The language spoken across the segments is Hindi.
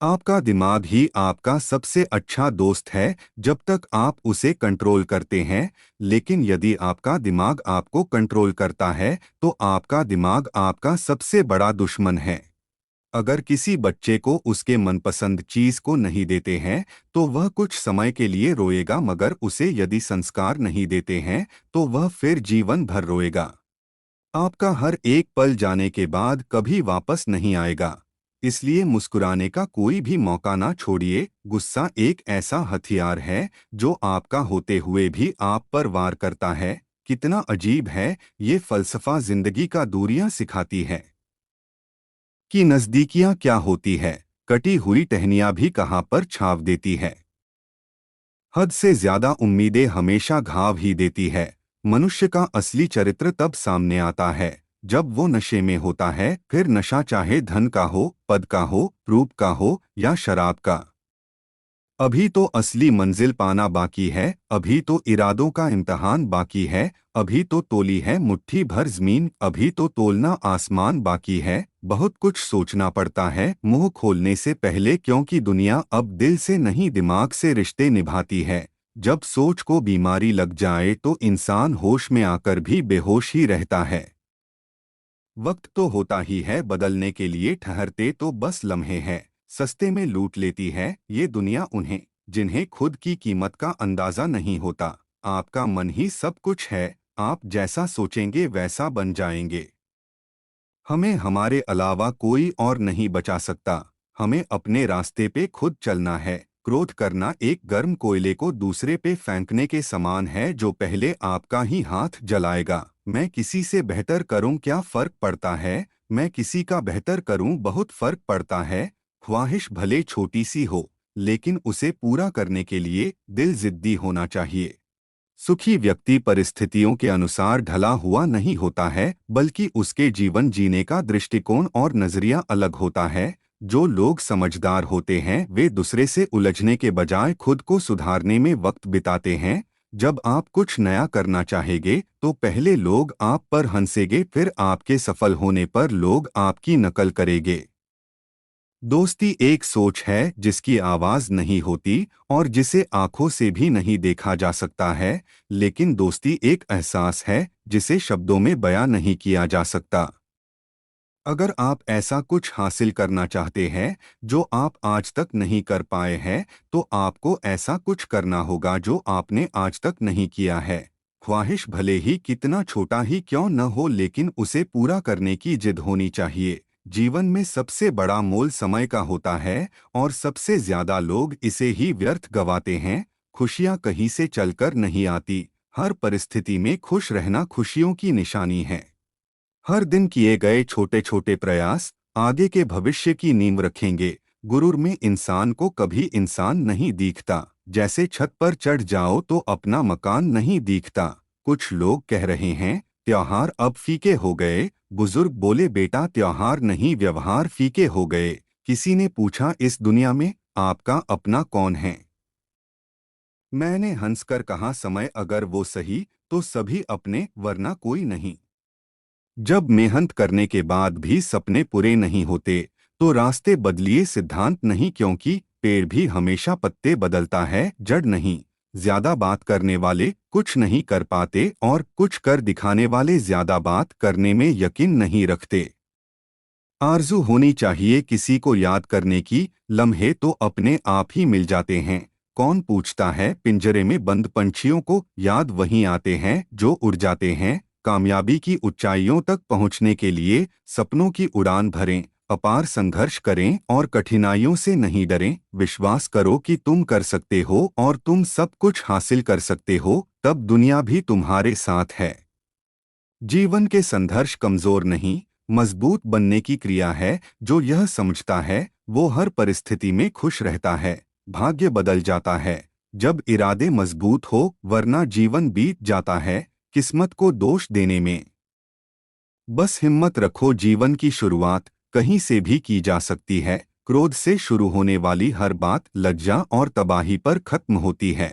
आपका दिमाग ही आपका सबसे अच्छा दोस्त है जब तक आप उसे कंट्रोल करते हैं, लेकिन यदि आपका दिमाग आपको कंट्रोल करता है तो आपका दिमाग आपका सबसे बड़ा दुश्मन है। अगर किसी बच्चे को उसके मनपसंद चीज को नहीं देते हैं तो वह कुछ समय के लिए रोएगा, मगर उसे यदि संस्कार नहीं देते हैं तो वह फिर जीवन भर रोएगा। आपका हर एक पल जाने के बाद कभी वापस नहीं आएगा। इसलिए मुस्कुराने का कोई भी मौका ना छोड़िए। गुस्सा एक ऐसा हथियार है जो आपका होते हुए भी आप पर वार करता है। कितना अजीब है, ये फलसफा जिंदगी का दूरियां सिखाती है कि नजदीकियां क्या होती है। कटी हुई टहनियां भी कहां पर छाव देती है। हद से ज्यादा उम्मीदें हमेशा घाव ही देती है। मनुष्य का असली चरित्र तब सामने आता है जब वो नशे में होता है, फिर नशा चाहे धन का हो, पद का हो, रूप का हो या शराब का। अभी तो असली मंजिल पाना बाकी है, अभी तो इरादों का इम्तहान बाकी है, अभी तो तोली है मुट्ठी भर जमीन, अभी तो तोलना आसमान बाकी है। बहुत कुछ सोचना पड़ता है मुंह खोलने से पहले, क्योंकि दुनिया अब दिल से नहीं दिमाग से रिश्ते निभाती है। जब सोच को बीमारी लग जाए तो इंसान होश में आकर भी बेहोश ही रहता है। वक्त तो होता ही है बदलने के लिए, ठहरते तो बस लम्हे हैं। सस्ते में लूट लेती है ये दुनिया उन्हें जिन्हें खुद की कीमत का अंदाजा नहीं होता। आपका मन ही सब कुछ है, आप जैसा सोचेंगे वैसा बन जाएंगे। हमें हमारे अलावा कोई और नहीं बचा सकता। हमें अपने रास्ते पे खुद चलना है। क्रोध करना एक गर्म कोयले को दूसरे पे फेंकने के समान है जो पहले आपका ही हाथ जलाएगा। मैं किसी से बेहतर करूं क्या फर्क पड़ता है, मैं किसी का बेहतर करूं बहुत फर्क पड़ता है। ख्वाहिश भले छोटी सी हो, लेकिन उसे पूरा करने के लिए दिल जिद्दी होना चाहिए। सुखी व्यक्ति परिस्थितियों के अनुसार ढला हुआ नहीं होता है, बल्कि उसके जीवन जीने का दृष्टिकोण और नजरिया अलग होता है। जो लोग समझदार होते हैं वे दूसरे से उलझने के बजाय खुद को सुधारने में वक्त बिताते हैं। जब आप कुछ नया करना चाहेंगे तो पहले लोग आप पर हंसेंगे, फिर आपके सफल होने पर लोग आपकी नकल करेंगे। दोस्ती एक सोच है जिसकी आवाज नहीं होती और जिसे आंखों से भी नहीं देखा जा सकता है, लेकिन दोस्ती एक एहसास है जिसे शब्दों में बयां नहीं किया जा सकता। अगर आप ऐसा कुछ हासिल करना चाहते हैं जो आप आज तक नहीं कर पाए हैं, तो आपको ऐसा कुछ करना होगा जो आपने आज तक नहीं किया है। ख्वाहिश भले ही कितना छोटा ही क्यों न हो, लेकिन उसे पूरा करने की जिद होनी चाहिए। जीवन में सबसे बड़ा मोल समय का होता है और सबसे ज्यादा लोग इसे ही व्यर्थ गवाते हैं। खुशियां कहीं से चलकर नहीं आती, हर परिस्थिति में खुश रहना खुशियों की निशानी है। हर दिन किए गए छोटे छोटे प्रयास आगे के भविष्य की नींव रखेंगे। गुरूर में इंसान को कभी इंसान नहीं दिखता। जैसे छत पर चढ़ जाओ तो अपना मकान नहीं दिखता। कुछ लोग कह रहे हैं त्योहार अब फीके हो गए। बुजुर्ग बोले बेटा त्योहार नहीं व्यवहार फीके हो गए। किसी ने पूछा इस दुनिया में आपका अपना कौन है। मैंने हंसकर कहा समय, अगर वो सही तो सभी अपने, वरना कोई नहीं। जब मेहनत करने के बाद भी सपने पूरे नहीं होते तो रास्ते बदलिए, सिद्धांत नहीं, क्योंकि पेड़ भी हमेशा पत्ते बदलता है, जड़ नहीं। ज्यादा बात करने वाले कुछ नहीं कर पाते और कुछ कर दिखाने वाले ज्यादा बात करने में यकीन नहीं रखते। आरजू होनी चाहिए किसी को याद करने की, लम्हे तो अपने आप ही मिल जाते हैं। कौन पूछता है पिंजरे में बंद पंछियों को, याद वहीं आते हैं जो उड़ जाते हैं। कामयाबी की ऊंचाइयों तक पहुंचने के लिए सपनों की उड़ान भरें, अपार संघर्ष करें और कठिनाइयों से नहीं डरें। विश्वास करो कि तुम कर सकते हो और तुम सब कुछ हासिल कर सकते हो, तब दुनिया भी तुम्हारे साथ है। जीवन के संघर्ष कमजोर नहीं, मजबूत बनने की क्रिया है। जो यह समझता है वो हर परिस्थिति में खुश रहता है। भाग्य बदल जाता है जब इरादे मजबूत हो, वरना जीवन बीत जाता है किस्मत को दोष देने में। बस हिम्मत रखो, जीवन की शुरुआत कहीं से भी की जा सकती है। क्रोध से शुरू होने वाली हर बात लज्जा और तबाही पर खत्म होती है।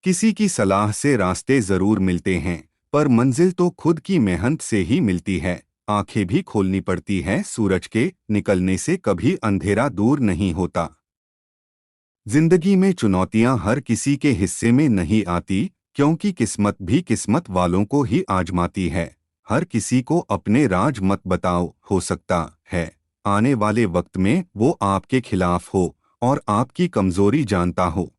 किसी की सलाह से रास्ते जरूर मिलते हैं, पर मंजिल तो खुद की मेहनत से ही मिलती है। आंखें भी खोलनी पड़ती हैं। सूरज के निकलने से कभी अंधेरा दूर नहीं होता। जिंदगी में चुनौतियां हर किसी के हिस्से में नहीं आती, क्योंकि किस्मत भी किस्मत वालों को ही आजमाती है। हर किसी को अपने राज मत बताओ, हो सकता है आने वाले वक्त में वो आपके खिलाफ हो और आपकी कमजोरी जानता हो।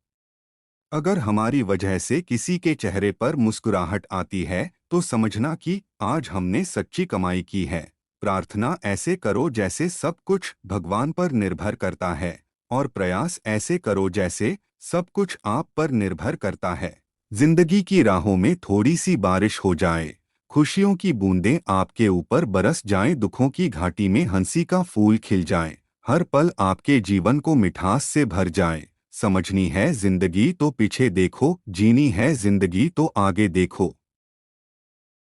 अगर हमारी वजह से किसी के चेहरे पर मुस्कुराहट आती है तो समझना कि आज हमने सच्ची कमाई की है। प्रार्थना ऐसे करो जैसे सब कुछ भगवान पर निर्भर करता है, और प्रयास ऐसे करो जैसे सब कुछ आप पर निर्भर करता है। जिंदगी की राहों में थोड़ी सी बारिश हो जाए, खुशियों की बूंदें आपके ऊपर बरस जाएं, दुखों की घाटी में हंसी का फूल खिल जाए, हर पल आपके जीवन को मिठास से भर जाए। समझनी है जिंदगी तो पीछे देखो, जीनी है जिंदगी तो आगे देखो।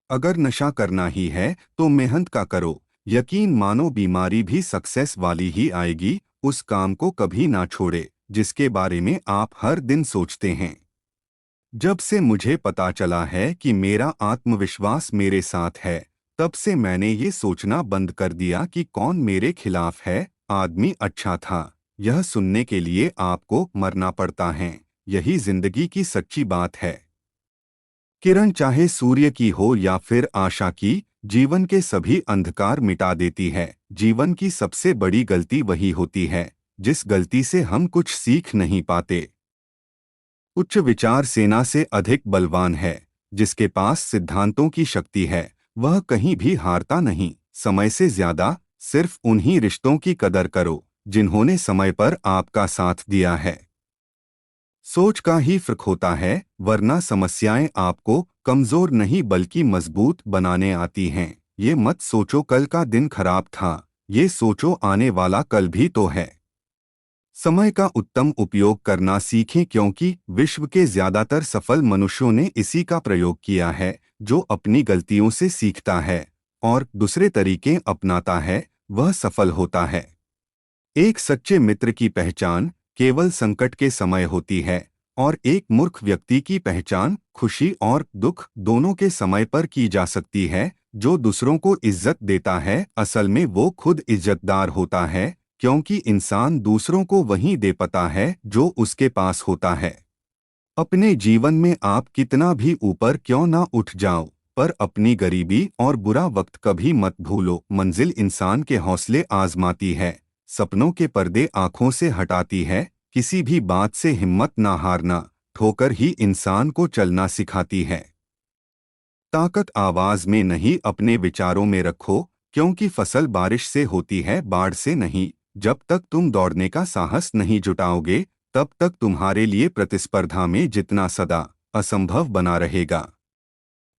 अगर नशा करना ही है तो मेहनत का करो, यकीन मानो बीमारी भी सक्सेस वाली ही आएगी। उस काम को कभी ना छोड़े जिसके बारे में आप हर दिन सोचते हैं। जब से मुझे पता चला है कि मेरा आत्मविश्वास मेरे साथ है, तब से मैंने ये सोचना बंद कर दिया कि कौन मेरे खिलाफ है। आदमी अच्छा था, यह सुनने के लिए आपको मरना पड़ता है। यही जिंदगी की सच्ची बात है। किरण चाहे सूर्य की हो या फिर आशा की, जीवन के सभी अंधकार मिटा देती है। जीवन की सबसे बड़ी गलती वही होती है जिस गलती से हम कुछ सीख नहीं पाते। उच्च विचार सेना से अधिक बलवान है। जिसके पास सिद्धांतों की शक्ति है वह कहीं भी हारता नहीं। समय से ज्यादा सिर्फ उन्हीं रिश्तों की कदर करो जिन्होंने समय पर आपका साथ दिया है। सोच का ही फर्क होता है, वरना समस्याएं आपको कमजोर नहीं बल्कि मजबूत बनाने आती हैं। ये मत सोचो कल का दिन खराब था, ये सोचो आने वाला कल भी तो है। समय का उत्तम उपयोग करना सीखें, क्योंकि विश्व के ज्यादातर सफल मनुष्यों ने इसी का प्रयोग किया है। जो अपनी गलतियों से सीखता है और दूसरे तरीके अपनाता है वह सफल होता है। एक सच्चे मित्र की पहचान केवल संकट के समय होती है, और एक मूर्ख व्यक्ति की पहचान खुशी और दुख दोनों के समय पर की जा सकती है। जो दूसरों को इज्जत देता है असल में वो खुद इज्जतदार होता है, क्योंकि इंसान दूसरों को वही दे पाता है जो उसके पास होता है। अपने जीवन में आप कितना भी ऊपर क्यों ना उठ जाओ, पर अपनी गरीबी और बुरा वक्त कभी मत भूलो। मंजिल इंसान के हौसले आजमाती है, सपनों के पर्दे आंखों से हटाती है। किसी भी बात से हिम्मत ना हारना, ठोकर ही इंसान को चलना सिखाती है। ताकत आवाज में नहीं अपने विचारों में रखो, क्योंकि फसल बारिश से होती है बाढ़ से नहीं। जब तक तुम दौड़ने का साहस नहीं जुटाओगे तब तक तुम्हारे लिए प्रतिस्पर्धा में जितना सदा असंभव बना रहेगा।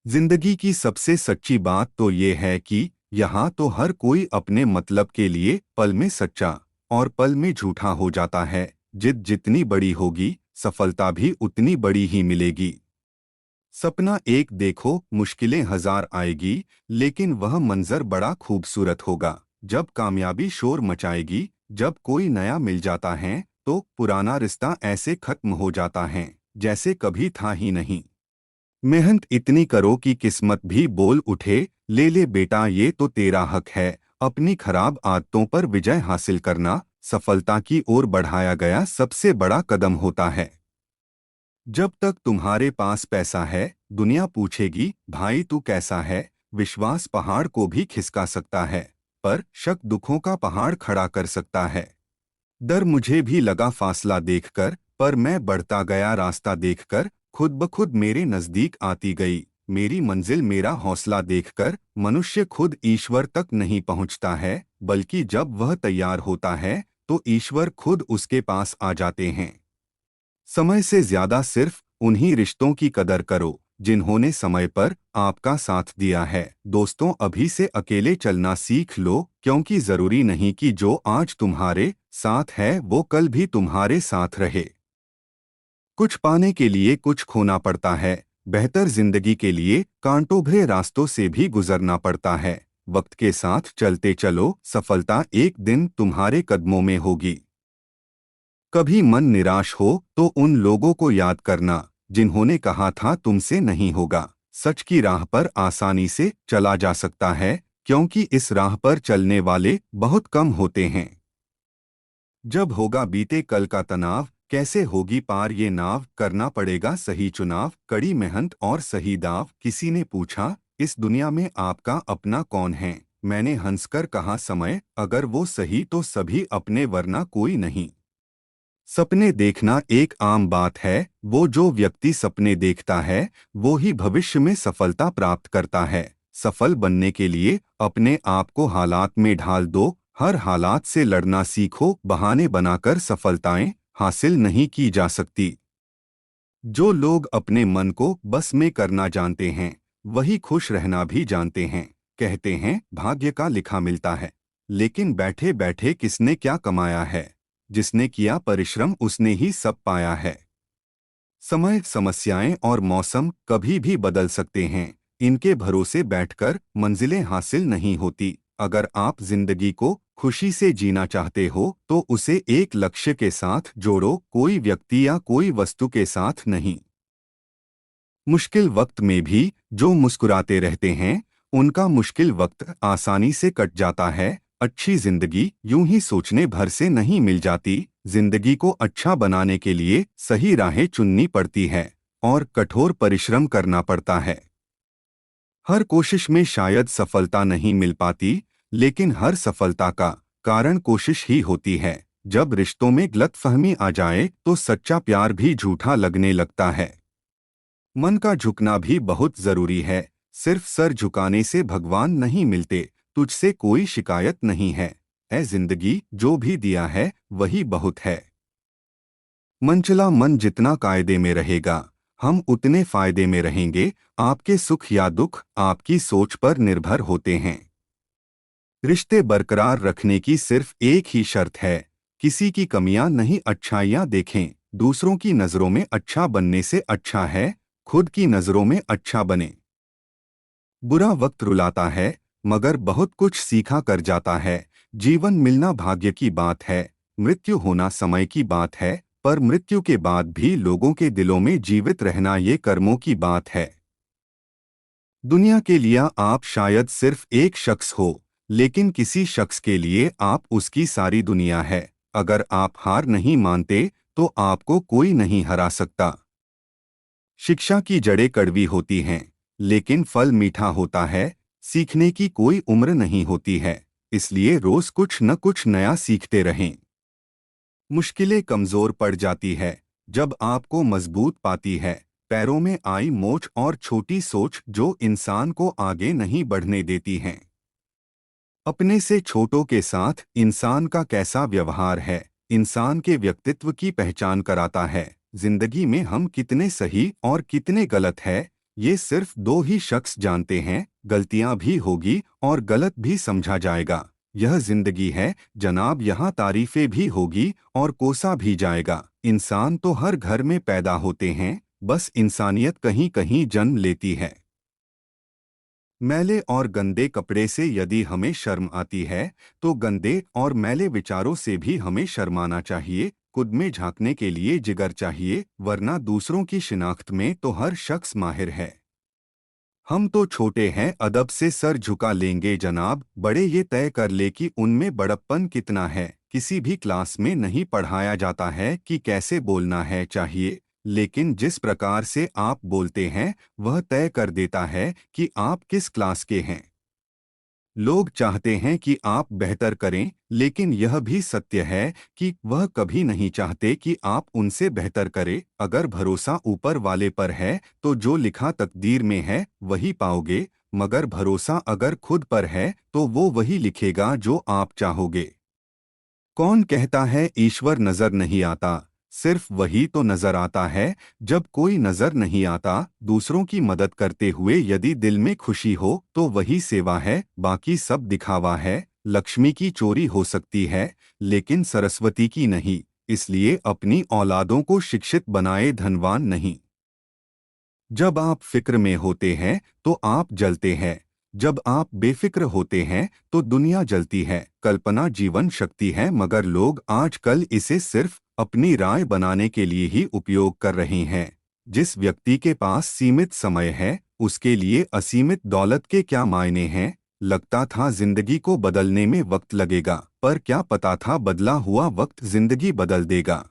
जिंदगी की सबसे सच्ची बात तो ये है कि यहाँ तो हर कोई अपने मतलब के लिए पल में सच्चा और पल में झूठा हो जाता है। जिद जितनी बड़ी होगी सफलता भी उतनी बड़ी ही मिलेगी। सपना एक देखो, मुश्किलें हजार आएगी, लेकिन वह मंजर बड़ा खूबसूरत होगा। जब कामयाबी शोर मचाएगी, जब कोई नया मिल जाता है तो पुराना रिश्ता ऐसे खत्म हो जाता है जैसे कभी था ही नहीं। मेहनत इतनी करो कि किस्मत भी बोल उठे, ले ले बेटा ये तो तेरा हक है। अपनी खराब आदतों पर विजय हासिल करना सफलता की ओर बढ़ाया गया सबसे बड़ा कदम होता है। जब तक तुम्हारे पास पैसा है दुनिया पूछेगी भाई तू कैसा है। विश्वास पहाड़ को भी खिसका सकता है, पर शक दुखों का पहाड़ खड़ा कर सकता है। डर मुझे भी लगा फासला देखकर, पर मैं बढ़ता गया रास्ता देखकर। खुद ब खुद मेरे नजदीक आती गई मेरी मंजिल। मेरा हौसला देखकर मनुष्य खुद ईश्वर तक नहीं पहुंचता है, बल्कि जब वह तैयार होता है तो ईश्वर खुद उसके पास आ जाते हैं। समय से ज्यादा सिर्फ उन्हीं रिश्तों की कदर करो जिन्होंने समय पर आपका साथ दिया है। दोस्तों अभी से अकेले चलना सीख लो, क्योंकि जरूरी नहीं कि जो आज तुम्हारे साथ है वो कल भी तुम्हारे साथ रहे। कुछ पाने के लिए कुछ खोना पड़ता है, बेहतर जिंदगी के लिए कांटों भरे रास्तों से भी गुजरना पड़ता है। वक्त के साथ चलते चलो, सफलता एक दिन तुम्हारे कदमों में होगी। कभी मन निराश हो तो उन लोगों को याद करना जिन्होंने कहा था तुमसे नहीं होगा। सच की राह पर आसानी से चला जा सकता है, क्योंकि इस राह पर चलने वाले बहुत कम होते हैं। जब होगा बीते कल का तनाव, कैसे होगी पार ये नाव, करना पड़ेगा सही चुनाव, कड़ी मेहनत और सही दाव। किसी ने पूछा, इस दुनिया में आपका अपना कौन है? मैंने हंसकर कहा, समय। अगर वो सही तो सभी अपने, वरना कोई नहीं। सपने देखना एक आम बात है, वो जो व्यक्ति सपने देखता है वो ही भविष्य में सफलता प्राप्त करता है। सफल बनने के लिए अपने आप को हालात में ढाल दो, हर हालात से लड़ना सीखो, बहाने बनाकर सफलताएं हासिल नहीं की जा सकती। जो लोग अपने मन को बस में करना जानते हैं वही खुश रहना भी जानते हैं। कहते हैं भाग्य का लिखा मिलता है, लेकिन बैठे बैठे किसने क्या कमाया है? जिसने किया परिश्रम उसने ही सब पाया है। समय, समस्याएं और मौसम कभी भी बदल सकते हैं, इनके भरोसे बैठकर मंजिलें हासिल नहीं होती। अगर आप जिंदगी को खुशी से जीना चाहते हो तो उसे एक लक्ष्य के साथ जोड़ो, कोई व्यक्ति या कोई वस्तु के साथ नहीं। मुश्किल वक्त में भी जो मुस्कुराते रहते हैं उनका मुश्किल वक्त आसानी से कट जाता है। अच्छी जिंदगी यूं ही सोचने भर से नहीं मिल जाती। जिंदगी को अच्छा बनाने के लिए सही राहें चुननी पड़ती है और कठोर परिश्रम करना पड़ता है। हर कोशिश में शायद सफलता नहीं मिल पाती, लेकिन हर सफलता का कारण कोशिश ही होती है। जब रिश्तों में गलतफहमी आ जाए तो सच्चा प्यार भी झूठा लगने लगता है। मन का झुकना भी बहुत जरूरी है, सिर्फ सर झुकाने से भगवान नहीं मिलते। तुझसे कोई शिकायत नहीं है, ऐ जिंदगी जो भी दिया है वही बहुत है। मनचला मन जितना कायदे में रहेगा हम उतने फायदे में रहेंगे। आपके सुख या दुख आपकी सोच पर निर्भर होते हैं। रिश्ते बरकरार रखने की सिर्फ एक ही शर्त है, किसी की कमियां नहीं अच्छाइयां देखें। दूसरों की नजरों में अच्छा बनने से अच्छा है खुद की नजरों में अच्छा बने। बुरा वक्त रुलाता है मगर बहुत कुछ सीखा कर जाता है। जीवन मिलना भाग्य की बात है, मृत्यु होना समय की बात है, पर मृत्यु के बाद भी लोगों के दिलों में जीवित रहना ये कर्मों की बात है। दुनिया के लिए आप शायद सिर्फ एक शख्स हो, लेकिन किसी शख्स के लिए आप उसकी सारी दुनिया है। अगर आप हार नहीं मानते तो आपको कोई नहीं हरा सकता। शिक्षा की जड़ें कड़वी होती हैं, लेकिन फल मीठा होता है। सीखने की कोई उम्र नहीं होती है, इसलिए रोज कुछ न कुछ नया सीखते रहें। मुश्किलें कमजोर पड़ जाती है जब आपको मजबूत पाती है। पैरों में आई मोच और छोटी सोच जो इंसान को आगे नहीं बढ़ने देती हैं। अपने से छोटों के साथ इंसान का कैसा व्यवहार है इंसान के व्यक्तित्व की पहचान कराता है। जिंदगी में हम कितने सही और कितने गलत है ये सिर्फ दो ही शख्स जानते हैं। गलतियां भी होगी और गलत भी समझा जाएगा। यह जिंदगी है जनाब, यहाँ तारीफें भी होगी और कोसा भी जाएगा। इंसान तो हर घर में पैदा होते हैं, बस इंसानियत कहीं कहीं जन्म लेती है। मैले और गंदे कपड़े से यदि हमें शर्म आती है तो गंदे और मैले विचारों से भी हमें शर्माना चाहिए। खुद में झांकने के लिए जिगर चाहिए, वरना दूसरों की शिनाख्त में तो हर शख्स माहिर है। हम तो छोटे हैं अदब से सर झुका लेंगे जनाब, बड़े ये तय कर ले कि उनमें बड़प्पन कितना है। किसी भी क्लास में नहीं पढ़ाया जाता है कि कैसे बोलना है चाहिए, लेकिन जिस प्रकार से आप बोलते हैं वह तय कर देता है कि आप किस क्लास के हैं। लोग चाहते हैं कि आप बेहतर करें, लेकिन यह भी सत्य है कि वह कभी नहीं चाहते कि आप उनसे बेहतर करें। अगर भरोसा ऊपर वाले पर है तो जो लिखा तकदीर में है वही पाओगे, मगर भरोसा अगर खुद पर है तो वो वही लिखेगा जो आप चाहोगे। कौन कहता है ईश्वर नजर नहीं आता? सिर्फ वही तो नजर आता है जब कोई नजर नहीं आता। दूसरों की मदद करते हुए यदि दिल में खुशी हो तो वही सेवा है, बाकी सब दिखावा है। लक्ष्मी की चोरी हो सकती है लेकिन सरस्वती की नहीं, इसलिए अपनी औलादों को शिक्षित बनाए, धनवान नहीं। जब आप फिक्र में होते हैं तो आप जलते हैं, जब आप बेफिक्र होते हैं तो दुनिया जलती है। कल्पना जीवन शक्ति है, मगर लोग आजकल इसे सिर्फ अपनी राय बनाने के लिए ही उपयोग कर रहे हैं। जिस व्यक्ति के पास सीमित समय है उसके लिए असीमित दौलत के क्या मायने हैं? लगता था जिंदगी को बदलने में वक्त लगेगा, पर क्या पता था बदला हुआ वक्त जिंदगी बदल देगा।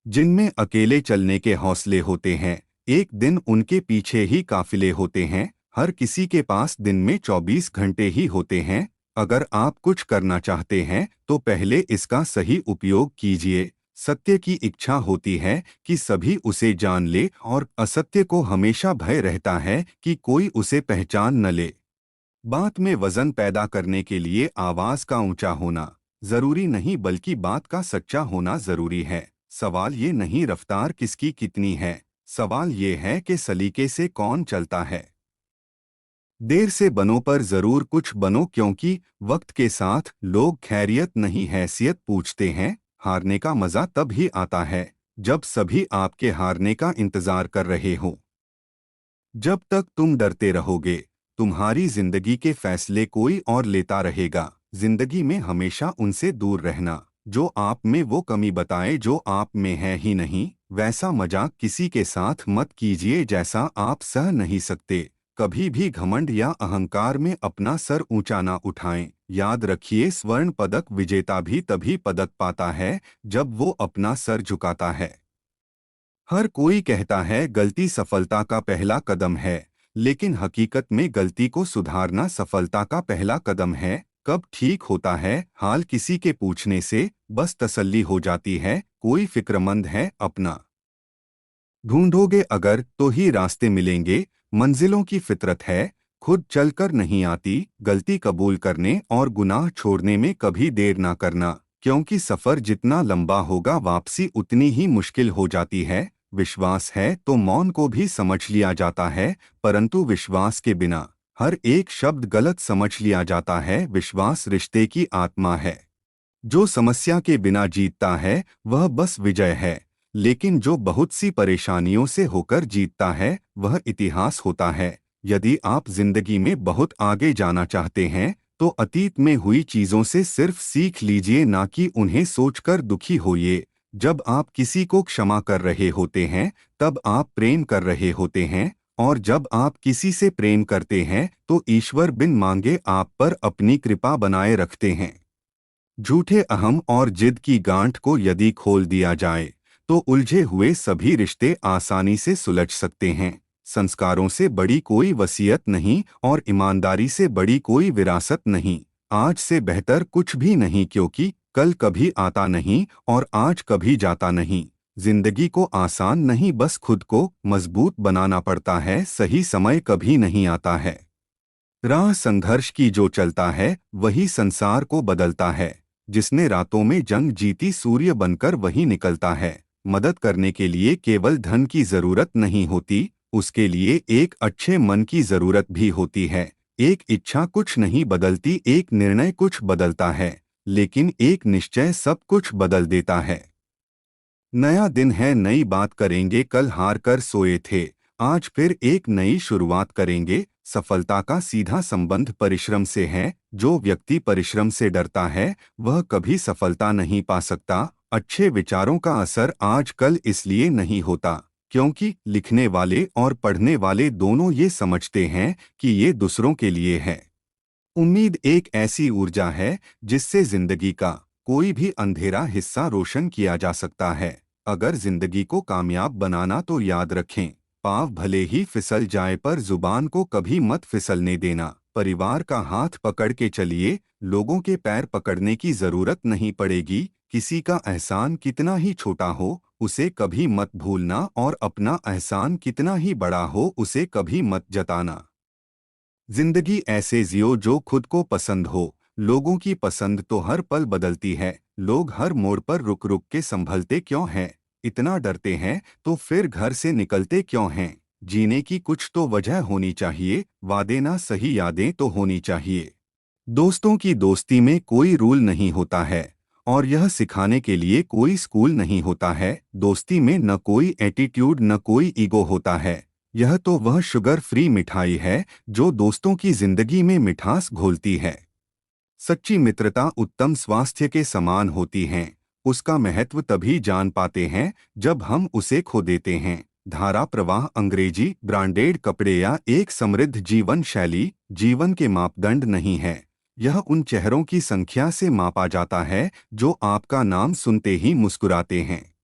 जिनमें अकेले चलने के हौसले होते हैं, एक दिन उनके पीछे ही काफिले होते हैं। हर किसी के पास दिन में 24 घंटे ही होते हैं। अगर आप कुछ करना चाहते हैं तो पहले इसका सही उपयोग कीजिए। सत्य की इच्छा होती है कि सभी उसे जान ले, और असत्य को हमेशा भय रहता है कि कोई उसे पहचान न ले। बात में वजन पैदा करने के लिए आवाज का ऊंचा होना जरूरी नहीं, बल्कि बात का सच्चा होना जरूरी है। सवाल ये नहीं रफ्तार किसकी कितनी है, सवाल ये है कि सलीके से कौन चलता है। देर से बनो पर जरूर कुछ बनो, क्योंकि वक्त के साथ लोग खैरियत नहीं हैसियत पूछते हैं। हारने का मजा तब ही आता है जब सभी आपके हारने का इंतजार कर रहे हो। जब तक तुम डरते रहोगे, तुम्हारी जिंदगी के फैसले कोई और लेता रहेगा। जिंदगी में हमेशा उनसे दूर रहना जो आप में वो कमी बताए जो आप में है ही नहीं। वैसा मजाक किसी के साथ मत कीजिए जैसा आप सह नहीं सकते। कभी भी घमंड या अहंकार में अपना सर ऊंचा ना उठाएं। याद रखिए, स्वर्ण पदक विजेता भी तभी पदक पाता है जब वो अपना सर झुकाता है। हर कोई कहता है गलती सफलता का पहला कदम है, लेकिन हकीकत में गलती को सुधारना सफलता का पहला कदम है। कब ठीक होता है हाल किसी के पूछने से, बस तसल्ली हो जाती है कोई फिक्रमंद है अपना। ढूंढोगे अगर तो ही रास्ते मिलेंगे, मंजिलों की फितरत है खुद चलकर नहीं आती। गलती कबूल करने और गुनाह छोड़ने में कभी देर ना करना, क्योंकि सफर जितना लंबा होगा वापसी उतनी ही मुश्किल हो जाती है। विश्वास है तो मौन को भी समझ लिया जाता है, परंतु विश्वास के बिना हर एक शब्द गलत समझ लिया जाता है। विश्वास रिश्ते की आत्मा है। जो समस्या के बिना जीतता है वह बस विजय है, लेकिन जो बहुत सी परेशानियों से होकर जीतता है वह इतिहास होता है। यदि आप जिंदगी में बहुत आगे जाना चाहते हैं तो अतीत में हुई चीजों से सिर्फ सीख लीजिए, ना कि उन्हें सोचकर दुखी होइए। जब आप किसी को क्षमा कर रहे होते हैं तब आप प्रेम कर रहे होते हैं, और जब आप किसी से प्रेम करते हैं तो ईश्वर बिन मांगे आप पर अपनी कृपा बनाए रखते हैं। झूठे अहम और जिद की गांठ को यदि खोल दिया जाए तो उलझे हुए सभी रिश्ते आसानी से सुलझ सकते हैं। संस्कारों से बड़ी कोई वसीयत नहीं और ईमानदारी से बड़ी कोई विरासत नहीं। आज से बेहतर कुछ भी नहीं, क्योंकि कल कभी आता नहीं और आज कभी जाता नहीं। जिंदगी को आसान नहीं, बस खुद को मजबूत बनाना पड़ता है। सही समय कभी नहीं आता है। राह संघर्ष की जो चलता है वही संसार को बदलता है। जिसने रातों में जंग जीती सूर्य बनकर वही निकलता है। मदद करने के लिए केवल धन की जरूरत नहीं होती, उसके लिए एक अच्छे मन की जरूरत भी होती है। एक इच्छा कुछ नहीं बदलती, एक निर्णय कुछ बदलता है, लेकिन एक निश्चय सब कुछ बदल देता है। नया दिन है, नई बात करेंगे। कल हार कर सोए थे, आज फिर एक नई शुरुआत करेंगे। सफलता का सीधा संबंध परिश्रम से है। जो व्यक्ति परिश्रम से डरता है वह कभी सफलता नहीं पा सकता। अच्छे विचारों का असर आज कल इसलिए नहीं होता क्योंकि लिखने वाले और पढ़ने वाले दोनों ये समझते हैं कि ये दूसरों के लिए है। उम्मीद एक ऐसी ऊर्जा है जिससे जिंदगी का कोई भी अंधेरा हिस्सा रोशन किया जा सकता है। अगर जिंदगी को कामयाब बनाना तो याद रखें, पाँव भले ही फिसल जाए पर जुबान को कभी मत फिसलने देना। परिवार का हाथ पकड़ के चलिए, लोगों के पैर पकड़ने की जरूरत नहीं पड़ेगी। किसी का एहसान कितना ही छोटा हो उसे कभी मत भूलना, और अपना एहसान कितना ही बड़ा हो उसे कभी मत जताना। जिंदगी ऐसे जियो जो खुद को पसंद हो। लोगों की पसंद तो हर पल बदलती है। लोग हर मोड़ पर रुक रुक के संभलते क्यों हैं? इतना डरते हैं तो फिर घर से निकलते क्यों हैं? जीने की कुछ तो वजह होनी चाहिए। वादे ना सही यादें तो होनी चाहिए। दोस्तों की दोस्ती में कोई रूल नहीं होता है, और यह सिखाने के लिए कोई स्कूल नहीं होता है। दोस्ती में न कोई एटीट्यूड न कोई ईगो होता है। यह तो वह शुगर फ्री मिठाई है जो दोस्तों की जिंदगी में मिठास घोलती है। सच्ची मित्रता उत्तम स्वास्थ्य के समान होती है। उसका महत्व तभी जान पाते हैं जब हम उसे खो देते हैं। धारा प्रवाह, अंग्रेजी ब्रांडेड कपड़े या एक समृद्ध जीवन शैली जीवन के मापदंड नहीं है। यह उन चेहरों की संख्या से मापा जाता है जो आपका नाम सुनते ही मुस्कुराते हैं।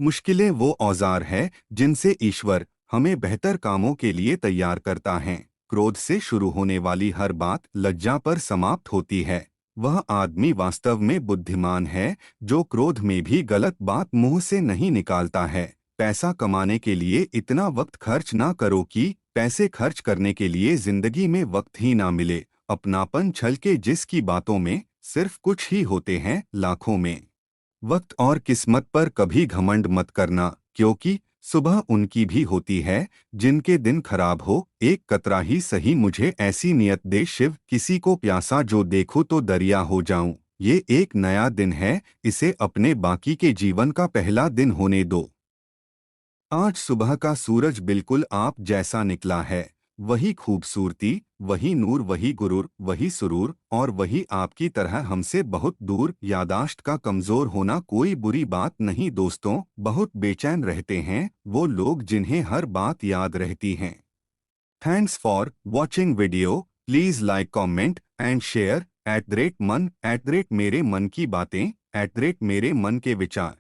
मुश्किलें वो औजार है जिनसे ईश्वर हमें बेहतर कामों के लिए तैयार करता है। क्रोध से शुरू होने वाली हर बात लज्जा पर समाप्त होती है। वह आदमी वास्तव में बुद्धिमान है जो क्रोध में भी गलत बात मुंह से नहीं निकालता है। पैसा कमाने के लिए इतना वक्त खर्च ना करो कि पैसे खर्च करने के लिए जिंदगी में वक्त ही ना मिले। अपनापन छल के जिसकी बातों में सिर्फ कुछ ही होते हैं लाखों में। वक्त और किस्मत पर कभी घमंड मत करना, क्योंकि सुबह उनकी भी होती है जिनके दिन खराब हो। एक कतरा ही सही मुझे ऐसी नियत दे शिव, किसी को प्यासा जो देखूं तो दरिया हो जाऊं। ये एक नया दिन है, इसे अपने बाकी के जीवन का पहला दिन होने दो। आज सुबह का सूरज बिल्कुल आप जैसा निकला है। वही खूबसूरती, वही नूर, वही गुरूर, वही सुरूर, और वही आपकी तरह हमसे बहुत दूर। यादाश्त का कमजोर होना कोई बुरी बात नहीं दोस्तों। बहुत बेचैन रहते हैं वो लोग जिन्हें हर बात याद रहती है। Thanks for watching video. Please like, comment and share. @मन, @मेरे मन की बातें, @मेरे मन के विचार।